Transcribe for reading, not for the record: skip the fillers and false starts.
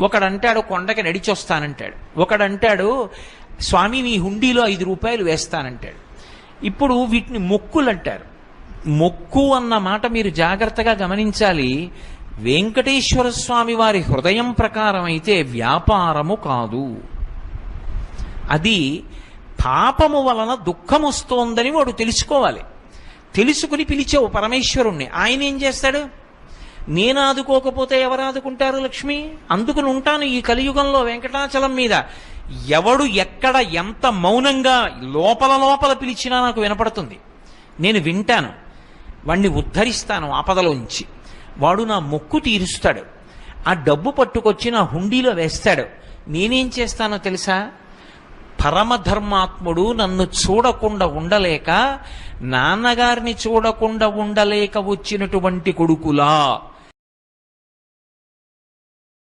ఒకడంటాడు కొండకి నడిచొస్తానంటాడు, ఒకడంటాడు స్వామి మీ హుండీలో 5 రూపాయలు వేస్తానంటాడు. ఇప్పుడు వీటిని మొక్కులు అంటారు. మొక్కు అన్న మాట మీరు జాగ్రత్తగా గమనించాలి. వెంకటేశ్వర స్వామి వారి హృదయం ప్రకారం అయితే వ్యాపారము కాదు. అది పాపము వలన దుఃఖం వస్తోందని వాడు తెలుసుకోవాలి. తెలుసుకుని పిలిచావు పరమేశ్వరుణ్ణి, ఆయన ఏం చేస్తాడు? నేను ఆదుకోకపోతే ఎవరు ఆదుకుంటారు లక్ష్మి? అందుకుని ఉంటాను ఈ కలియుగంలో వెంకటాచలం మీద. ఎవడు ఎక్కడ ఎంత మౌనంగా లోపల లోపల పిలిచినా నాకు వినపడుతుంది. నేను వింటాను, వాణ్ణి ఉద్ధరిస్తాను ఆపదలోంచి. వాడు నా మొక్కు తీరుస్తాడు. ఆ డబ్బు పట్టుకొచ్చి నా హుండీలో వేస్తాడు. నేనేం చేస్తానో తెలుసా? పరమధర్మాత్ముడు నన్ను చూడకుండా ఉండలేక, నాన్నగారిని చూడకుండా ఉండలేక వచ్చినటువంటి కొడుకులా